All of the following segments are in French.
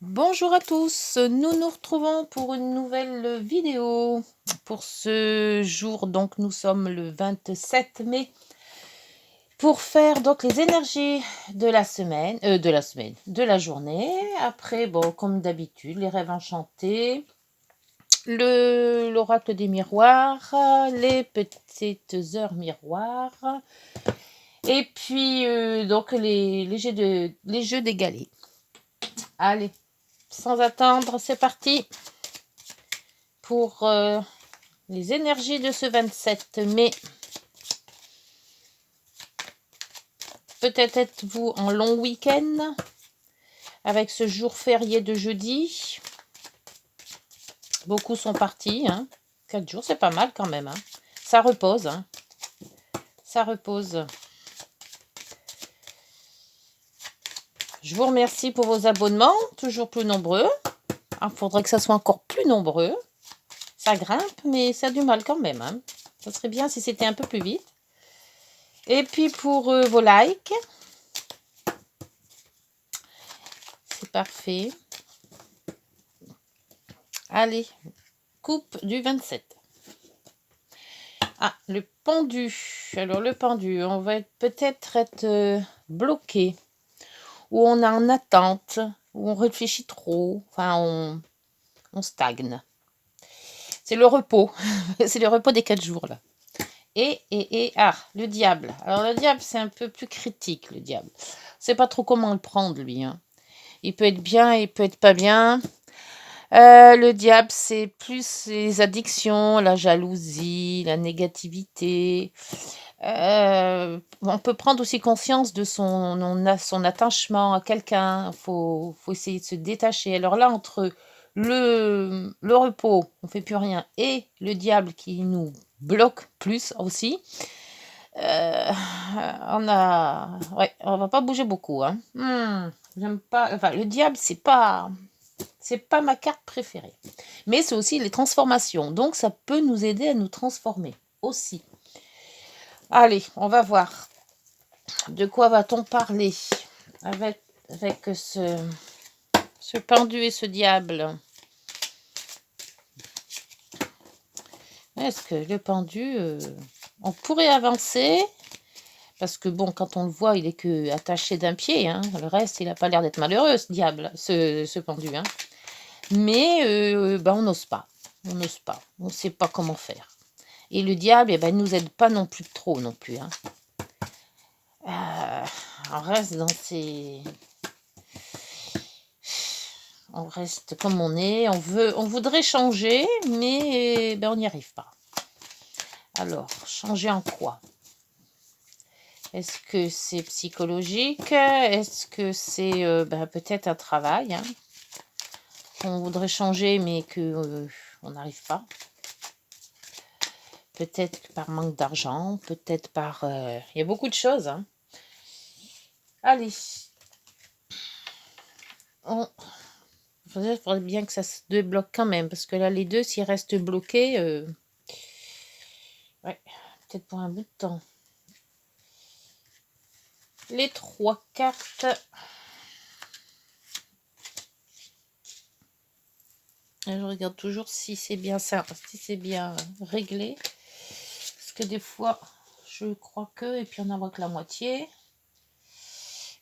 Bonjour à tous, nous nous retrouvons pour une nouvelle vidéo. Pour ce jour, donc nous sommes le 27 mai, pour faire donc les énergies de la semaine, de la journée. Après, bon, comme d'habitude, les rêves enchantés, l'oracle des miroirs, les petites heures miroirs, et puis donc les jeux d'égalés. Allez, sans attendre, c'est parti pour les énergies de ce 27 mai. Peut-être êtes-vous en long week-end avec ce jour férié de jeudi. Beaucoup sont partis. 4 jours, c'est pas mal quand même. Ça repose. Ça repose. Je vous remercie pour vos abonnements, toujours plus nombreux. Il faudrait que ça soit encore plus nombreux. Ça grimpe, mais ça a du mal quand même. Ça serait bien si c'était un peu plus vite. Et puis pour vos likes. C'est parfait. Allez, coupe du 27. Ah, le pendu. Alors, le pendu, on va peut-être être bloqué, ou on est en attente, ou on réfléchit trop, enfin, on stagne. C'est le repos. C'est le repos des 4 jours, là. Ah, le diable. Alors, le diable, c'est un peu plus critique, le diable. On sait pas trop comment le prendre, lui. Il peut être bien, il peut être pas bien. Le diable, c'est plus les addictions, la jalousie, la négativité. On peut prendre aussi conscience de son attachement à quelqu'un. Faut essayer de se détacher. Alors là, entre le repos, on fait plus rien, et le diable qui nous bloque plus aussi, on va pas bouger beaucoup. J'aime pas. Enfin, le diable, c'est pas ma carte préférée. Mais c'est aussi les transformations. Donc, ça peut nous aider à nous transformer aussi. Allez, on va voir. De quoi va-t-on parler avec ce pendu et ce diable? Est-ce que le pendu, on pourrait avancer? Parce que bon, quand on le voit, il est que attaché d'un pied. Le reste, il n'a pas l'air d'être malheureux, ce diable, ce pendu. Mais on n'ose pas. On n'ose pas. On ne sait pas comment faire. Et le diable, il nous aide pas non plus trop non plus. On reste dans ces... On reste comme on est. On voudrait changer, mais on n'y arrive pas. Alors, changer en quoi? Est-ce que c'est psychologique? Est-ce que c'est peut-être un travail on voudrait changer, mais que on n'arrive pas? Peut-être par manque d'argent, peut-être par... Il y a beaucoup de choses. Allez. Il faudrait bien que ça se débloque quand même, parce que là, les deux, s'ils restent bloqués, peut-être pour un bout de temps. Les 3 cartes. Je regarde toujours si c'est bien ça, si c'est bien réglé. Parce que des fois, je crois que, et puis on n'en voit que la moitié.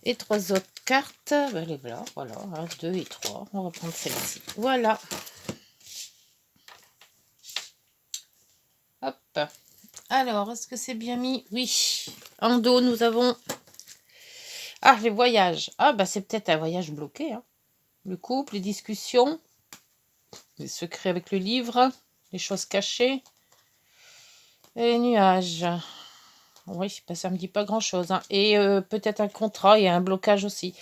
Et 3 autres cartes, les voilà, 1, 2 et 3. On va prendre celle-ci. Voilà. Hop. Alors, est-ce que c'est bien mis? Oui. En dos, nous avons... Ah, les voyages. Ah, c'est peut-être un voyage bloqué. Le couple, les discussions, les secrets avec le livre, les choses cachées, et les nuages. Oui, ça me dit pas grand-chose. Et peut-être un contrat et un blocage aussi.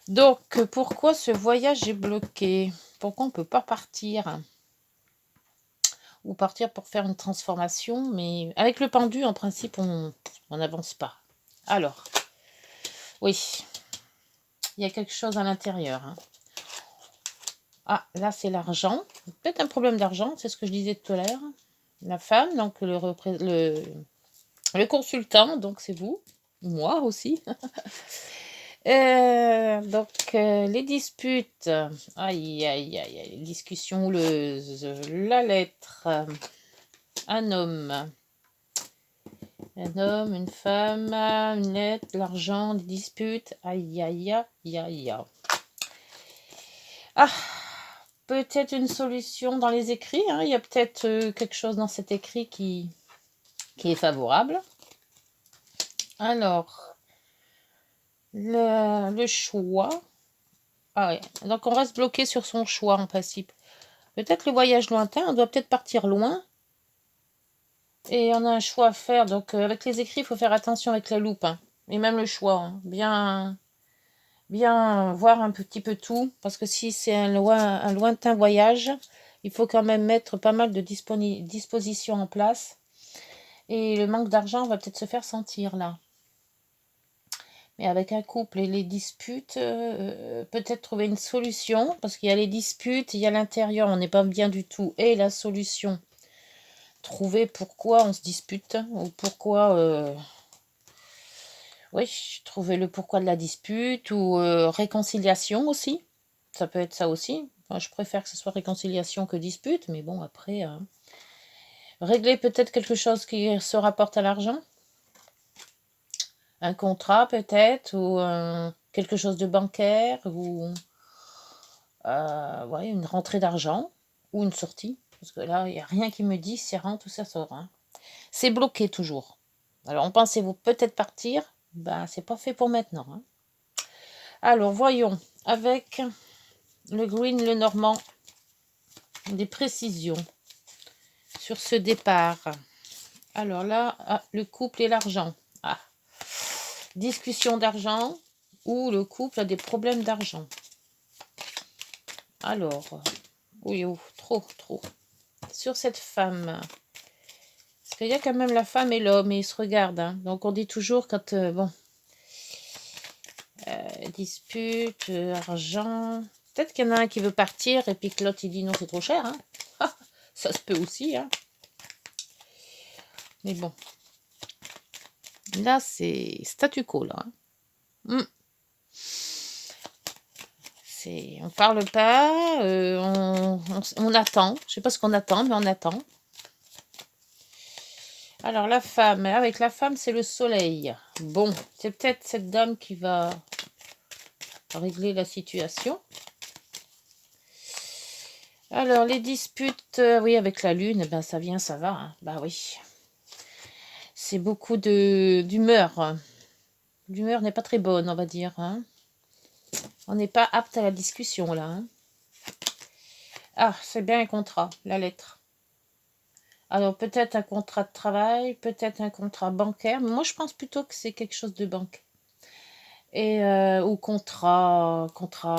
Donc, pourquoi ce voyage est bloqué? Pourquoi on ne peut pas partir? Ou partir pour faire une transformation, mais avec le pendu, en principe, on n'avance pas. Alors, oui, il y a quelque chose à l'intérieur. Ah, là, c'est l'argent. Peut-être un problème d'argent, c'est ce que je disais tout à l'heure. La femme, donc le consultant, donc c'est vous, moi aussi. Les disputes. Aïe, aïe, aïe, aïe. Les discussions houleuses. La lettre. Un homme. Un homme, une femme, une lettre, l'argent, des disputes. Aïe, aïe, aïe, aïe, aïe. Ah, peut-être une solution dans les écrits. Hein. Il y a peut-être quelque chose dans cet écrit qui est favorable. Alors, le choix. Ah ouais, donc on reste bloqué sur son choix en principe. Peut-être le voyage lointain, on doit peut-être partir loin. Et on a un choix à faire. Donc avec les écrits, il faut faire attention avec la loupe. Hein. Et même le choix. Hein. Bien voir un petit peu tout. Parce que si c'est un lointain voyage, il faut quand même mettre pas mal de dispositions en place. Et le manque d'argent va peut-être se faire sentir là. Mais avec un couple et les disputes, peut-être trouver une solution. Parce qu'il y a les disputes, il y a l'intérieur, on n'est pas bien du tout. Et la solution. Trouver pourquoi on se dispute. Ou pourquoi... Oui, trouver le pourquoi de la dispute. Ou réconciliation aussi. Ça peut être ça aussi. Enfin, je préfère que ce soit réconciliation que dispute. Mais bon, après... régler peut-être quelque chose qui se rapporte à l'argent. Un contrat peut-être, ou quelque chose de bancaire, ou ouais, une rentrée d'argent, ou une sortie. Parce que là, il n'y a rien qui me dit si ça rentre ou ça sort. Hein. C'est bloqué toujours. Alors, on pensait vous peut-être partir. Ben, c'est pas fait pour maintenant. Hein. Alors, voyons. Avec le green, le normand, des précisions sur ce départ. Alors là, le couple et l'argent. Ah. Discussion d'argent ou le couple a des problèmes d'argent. Alors, oui, oh, trop. Sur cette femme, parce qu'il y a quand même la femme et l'homme et ils se regardent. Hein. Donc on dit toujours quand, dispute, argent. Peut-être qu'il y en a un qui veut partir et puis que l'autre il dit non, c'est trop cher. Hein. Ça se peut aussi. Hein. Mais bon. Là, c'est statu quo, là. Hein. On parle pas, on attend. Je sais pas ce qu'on attend, mais on attend. Alors, la femme. Avec la femme, c'est le soleil. Bon, c'est peut-être cette dame qui va régler la situation. Alors, les disputes, oui, avec la lune, ben ça vient, ça va. Hein. Ben oui. C'est beaucoup d'humeur. L'humeur n'est pas très bonne, on va dire. Hein. On n'est pas apte à la discussion, là. Hein. Ah, c'est bien un contrat, la lettre. Alors, peut-être un contrat de travail, peut-être un contrat bancaire. Mais moi, je pense plutôt que c'est quelque chose de banque. Et, ou contrat,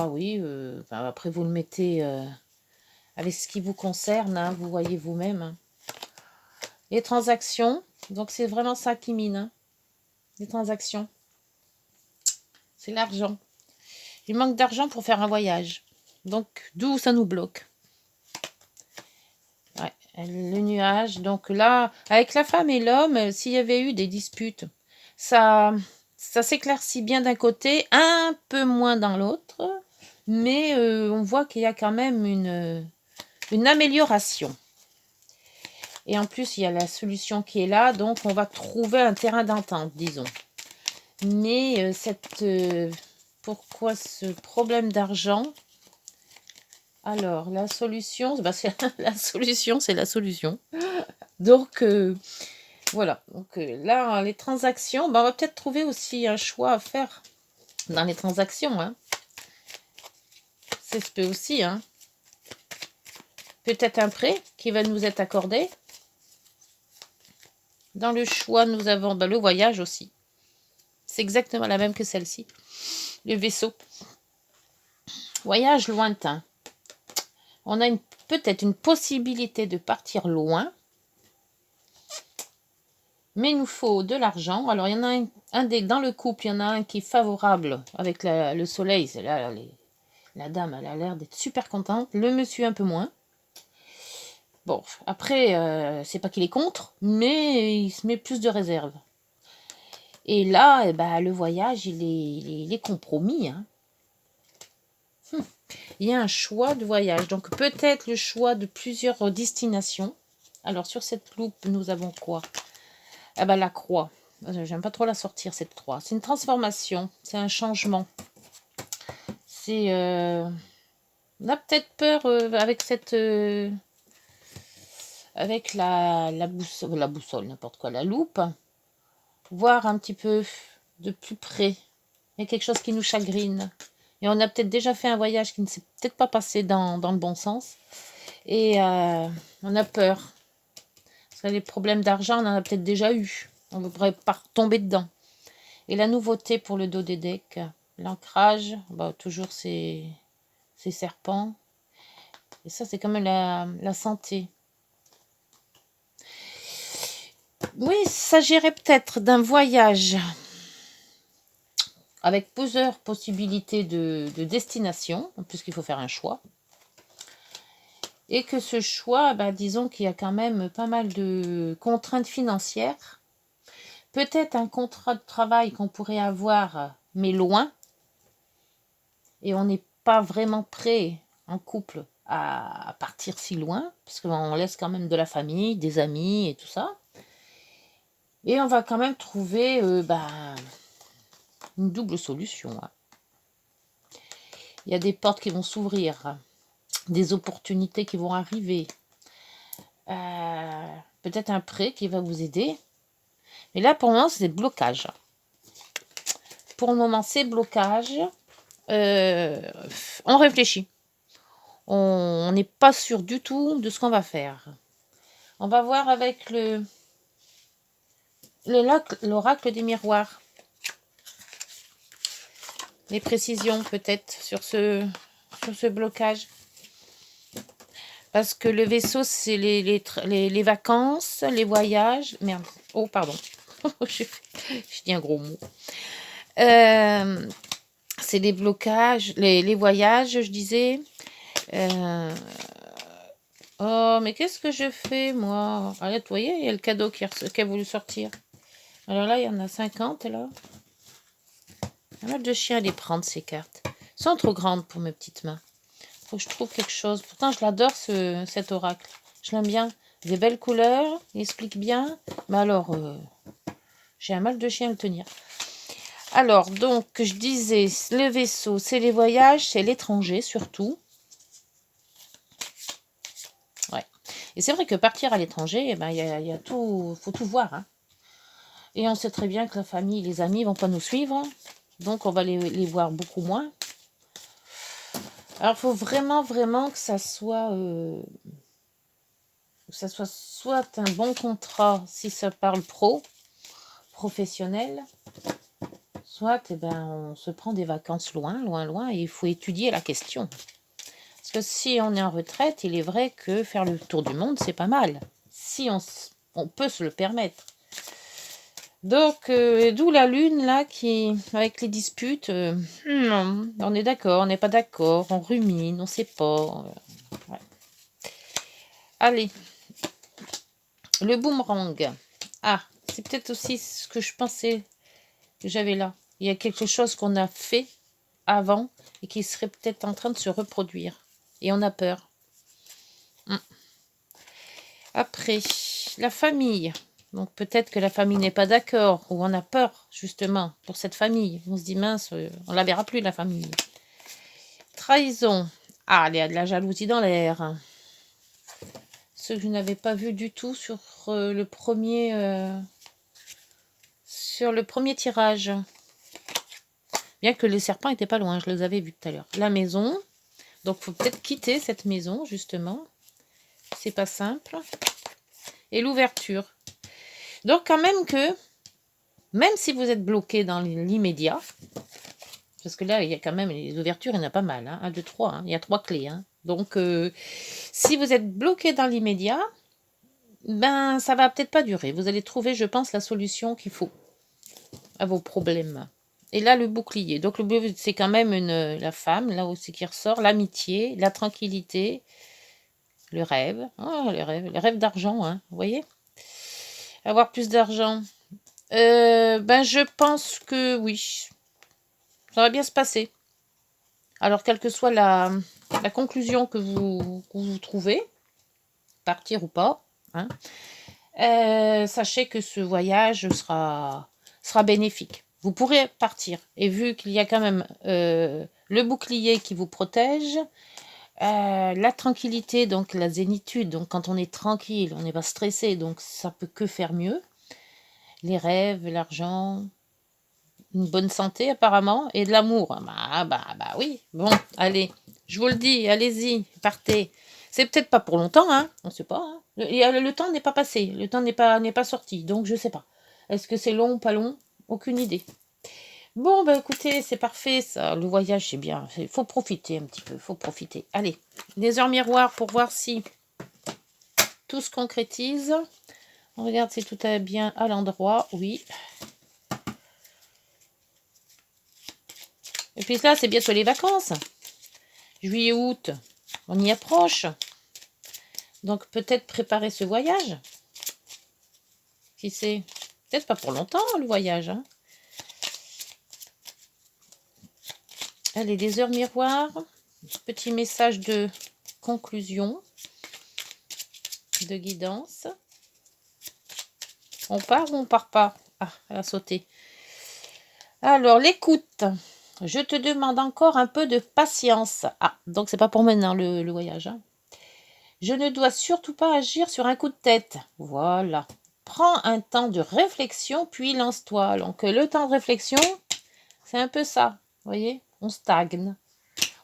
oui. Enfin, après, vous le mettez avec ce qui vous concerne. Hein, vous voyez vous-même. Hein. Les transactions. Donc, c'est vraiment ça qui mine. Hein, les transactions. C'est l'argent. Il manque d'argent pour faire un voyage. Donc, d'où ça nous bloque. Ouais, le nuage. Donc là, avec la femme et l'homme, s'il y avait eu des disputes, ça s'éclaircit bien d'un côté, un peu moins dans l'autre, mais on voit qu'il y a quand même une amélioration. Et en plus, il y a la solution qui est là, donc on va trouver un terrain d'entente, disons. Mais pourquoi ce problème d'argent? Alors, la solution, la solution, c'est la solution. Donc, voilà. Donc, là, les transactions, on va peut-être trouver aussi un choix à faire dans les transactions. Hein. C'est ce peut aussi. Hein. Peut-être un prêt qui va nous être accordé. Dans le choix, nous avons le voyage aussi. C'est exactement la même que celle-ci. Le vaisseau. Voyage lointain. On a peut-être une possibilité de partir loin. Mais il nous faut de l'argent. Alors, il y en a dans le couple, il y en a un qui est favorable avec le soleil. C'est là, la dame, elle a l'air d'être super contente. Le monsieur, un peu moins. Bon, après, c'est pas qu'il est contre, mais il se met plus de réserve. Et là, eh ben, le voyage, il est compromis. Hein. Il y a un choix de voyage. Donc peut-être le choix de plusieurs destinations. Alors sur cette loupe, nous avons quoi? Ah ben, la croix. J'aime pas trop la sortir, cette croix. C'est une transformation. C'est un changement. C'est... On a peut-être peur avec cette... avec la boussole, n'importe quoi, la loupe. Voir un petit peu de plus près. Il y a quelque chose qui nous chagrine. Et on a peut-être déjà fait un voyage qui ne s'est peut-être pas passé dans le bon sens. Et on a peur. Parce que les problèmes d'argent, on en a peut-être déjà eu. On ne pourrait pas tomber dedans. Et la nouveauté pour le dos des decks, l'ancrage, bah, toujours ces serpents. Et ça, c'est quand même la santé. Oui, il s'agirait peut-être d'un voyage avec plusieurs possibilités de destination, puisqu'il faut faire un choix. Et que ce choix, bah, disons qu'il y a quand même pas mal de contraintes financières. Peut-être un contrat de travail qu'on pourrait avoir, mais loin. Et on n'est pas vraiment prêt en couple à partir si loin, parce qu'on laisse quand même de la famille, des amis et tout ça. Et on va quand même trouver une double solution. Hein. Il y a des portes qui vont s'ouvrir, des opportunités qui vont arriver. Peut-être un prêt qui va vous aider. Mais là, pour le moment, c'est des blocages. Pour le moment, c'est blocage. On réfléchit. On n'est pas sûr du tout de ce qu'on va faire. On va voir avec l'oracle des miroirs. Les précisions peut-être sur ce blocage. Parce que le vaisseau, c'est les vacances, les voyages. Merde. Oh, pardon. Je dis un gros mot. C'est les blocages, les voyages, je disais. Oh, mais qu'est-ce que je fais, moi? Ah, là, vous voyez, il y a le cadeau qui a voulu sortir. Alors là, il y en a 50, là. Il y a mal de chien à les prendre, ces cartes. Elles sont trop grandes pour mes petites mains. Faut que je trouve quelque chose. Pourtant, je l'adore, cet oracle. Je l'aime bien. Des belles couleurs, il explique bien. Mais alors, j'ai un mal de chien à le tenir. Alors, donc, je disais, le vaisseau, c'est les voyages, c'est l'étranger, surtout. Ouais. Et c'est vrai que partir à l'étranger, eh ben, y a tout, faut tout voir. Hein. Et on sait très bien que la famille, les amis vont pas nous suivre. Donc, on va les voir beaucoup moins. Alors, il faut vraiment, vraiment que ça soit soit un bon contrat, si ça parle professionnel, soit eh ben, on se prend des vacances loin, loin, loin, et il faut étudier la question. Parce que si on est en retraite, il est vrai que faire le tour du monde, c'est pas mal. Si on peut se le permettre. Donc, d'où la lune, là, qui, avec les disputes, on est d'accord, on n'est pas d'accord, on rumine, on sait pas. Ouais. Allez, le boomerang. Ah, c'est peut-être aussi ce que je pensais que j'avais là. Il y a quelque chose qu'on a fait avant et qui serait peut-être en train de se reproduire. Et on a peur. Après, la famille. Donc peut-être que la famille n'est pas d'accord ou on a peur justement pour cette famille. On se dit mince, on la verra plus la famille. Trahison. Ah, il y a de la jalousie dans l'air. Ce que je n'avais pas vu du tout sur le premier tirage. Bien que les serpents n'étaient pas loin, je les avais vus tout à l'heure. La maison. Donc il faut peut-être quitter cette maison justement. C'est pas simple. Et l'ouverture. Donc quand même que, même si vous êtes bloqué dans l'immédiat, parce que là, il y a quand même les ouvertures, il y en a pas mal. Hein, 1, 2, 3. Hein, il y a 3 clés. Hein. Donc, si vous êtes bloqué dans l'immédiat, ben, ça va peut-être pas durer. Vous allez trouver, je pense, la solution qu'il faut à vos problèmes. Et là, le bouclier. Donc, le bouclier, c'est quand même la femme, là aussi qui ressort, l'amitié, la tranquillité, le rêve. Oh, le rêve d'argent, hein, vous voyez? Avoir plus d'argent. Ben, je pense que oui, ça va bien se passer. Alors, quelle que soit la conclusion que vous trouvez, partir ou pas, hein, sachez que ce voyage sera bénéfique. Vous pourrez partir. Et vu qu'il y a quand même le bouclier qui vous protège, la tranquillité, donc la zénitude, donc quand on est tranquille, on n'est pas stressé, donc ça peut que faire mieux. Les rêves, l'argent, une bonne santé apparemment, et de l'amour. Bah oui, bon, allez, je vous le dis, allez-y, partez. C'est peut-être pas pour longtemps, hein, on sait pas. Hein. Le temps n'est pas passé, le temps n'est pas sorti, donc je sais pas. Est-ce que c'est long ou pas long? Aucune idée. Bon, bah écoutez, c'est parfait, ça. Le voyage, c'est bien. Il faut profiter un petit peu, faut profiter. Allez, les heures miroirs pour voir si tout se concrétise. On regarde si tout est bien à l'endroit. Oui. Et puis là, c'est bientôt les vacances. Juillet, août, on y approche. Donc peut-être préparer ce voyage. Qui sait? Peut-être pas pour longtemps, le voyage. Hein. Allez, les heures miroirs. Petit message de conclusion, de guidance. On part ou on part pas? Ah, elle a sauté. Alors, l'écoute. Je te demande encore un peu de patience. Ah, donc c'est pas pour maintenant le voyage. Hein. Je ne dois surtout pas agir sur un coup de tête. Voilà. Prends un temps de réflexion, puis lance-toi. Donc le temps de réflexion, c'est un peu ça. Vous voyez? On stagne.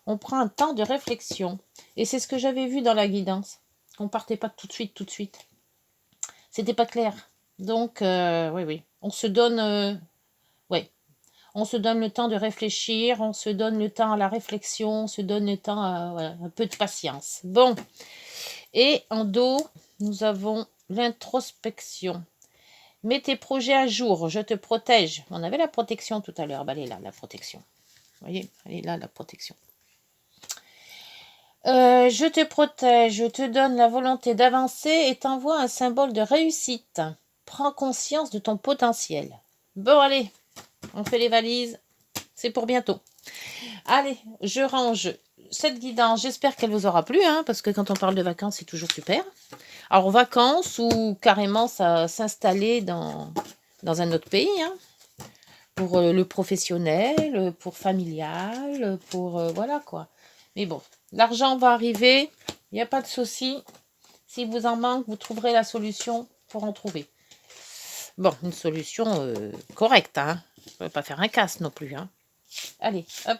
On prend un temps de réflexion. Et c'est ce que j'avais vu dans la guidance. On partait pas tout de suite, tout de suite. C'était pas clair. Donc, oui. On se donne... ouais. On se donne le temps de réfléchir, on se donne le temps à la réflexion, on se donne le temps à voilà, un peu de patience. Bon, et en dos, nous avons l'introspection. Mets tes projets à jour, je te protège. On avait la protection tout à l'heure, bah, elle est là, la protection. Vous voyez, elle est là, la protection. Je te protège, je te donne la volonté d'avancer et t'envoie un symbole de réussite. Prends conscience de ton potentiel. Bon, allez, on fait les valises. C'est pour bientôt. Allez, je range cette guidance. J'espère qu'elle vous aura plu, hein, parce que quand on parle de vacances, c'est toujours super. Alors, vacances ou carrément s'installer dans un autre pays, hein, pour le professionnel, pour familial, pour... voilà, quoi. Mais bon, l'argent va arriver, il n'y a pas de souci. Si vous en manque, vous trouverez la solution pour en trouver. Bon, une solution correcte, hein. On ne va pas faire un casse non plus, hein. Allez, hop.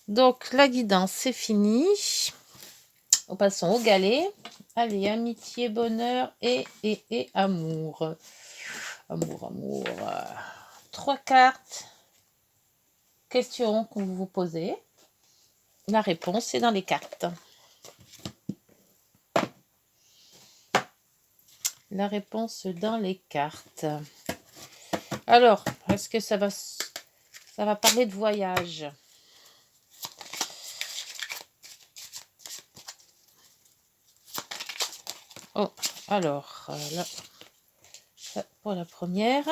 Donc, la guidance, c'est fini. Passons au galet. Allez, amitié, bonheur et amour. Amour. 3 cartes. Questions que vous vous posez. La réponse est dans les cartes. La réponse dans les cartes. Alors, est-ce que ça va parler de voyage? Oh, alors, là, ça pour la première.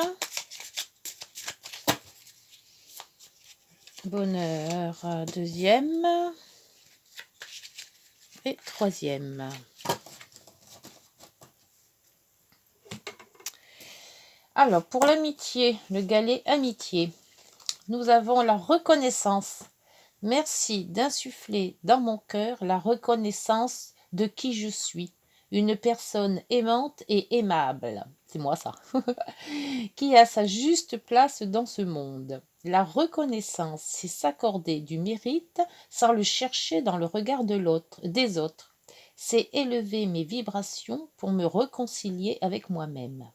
Bonheur, deuxième. Et troisième. Alors, pour l'amitié, le galet amitié, nous avons la reconnaissance. Merci d'insuffler dans mon cœur la reconnaissance de qui je suis. Une personne aimante et aimable. C'est moi ça. Qui a sa juste place dans ce monde. La reconnaissance, c'est s'accorder du mérite sans le chercher dans le regard des autres. C'est élever mes vibrations pour me réconcilier avec moi-même.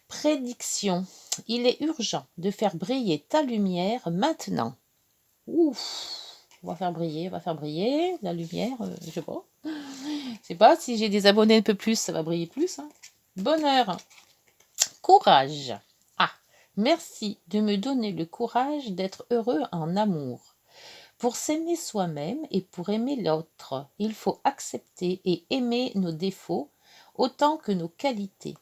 Prédiction. Il est urgent de faire briller ta lumière maintenant. Ouf, on va faire briller la lumière, je sais pas. Je sais pas, si j'ai des abonnés un peu plus, ça va briller plus. Hein. Bonheur. Courage. Ah, merci de me donner le courage d'être heureux en amour. Pour s'aimer soi-même et pour aimer l'autre, il faut accepter et aimer nos défauts. autant que nos qualités,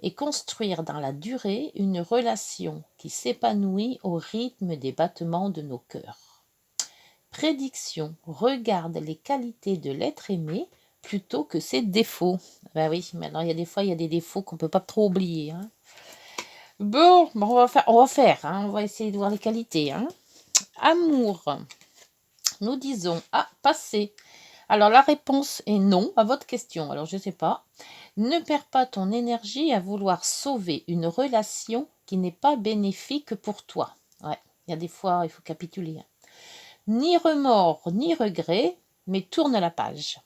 et construire dans la durée une relation qui s'épanouit au rythme des battements de nos cœurs. Prédiction, regarde les qualités de l'être aimé plutôt que ses défauts. Ben oui, maintenant il y a des fois, il y a des défauts qu'on ne peut pas trop oublier. Hein. Bon, on va faire, hein, on va essayer de voir les qualités. Hein. Amour, nous disons passé. Alors la réponse est non à votre question. Alors je ne sais pas. Ne perds pas ton énergie à vouloir sauver une relation qui n'est pas bénéfique pour toi. Ouais, il y a des fois, il faut capituler. Hein. Ni remords, ni regrets, mais tourne la page.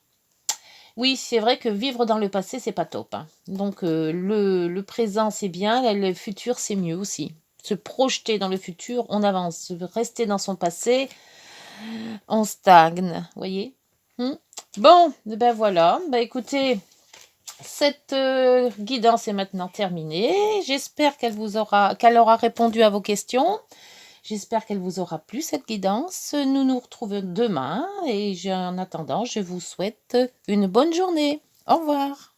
Oui, c'est vrai que vivre dans le passé, c'est pas top. Hein. Donc le présent, c'est bien, le futur, c'est mieux aussi. Se projeter dans le futur, on avance. Rester dans son passé, on stagne, voyez. Bon, ben voilà. Ben écoutez, cette guidance est maintenant terminée. J'espère qu'elle aura répondu à vos questions. J'espère qu'elle vous aura plu, cette guidance. Nous nous retrouvons demain et en attendant, je vous souhaite une bonne journée. Au revoir.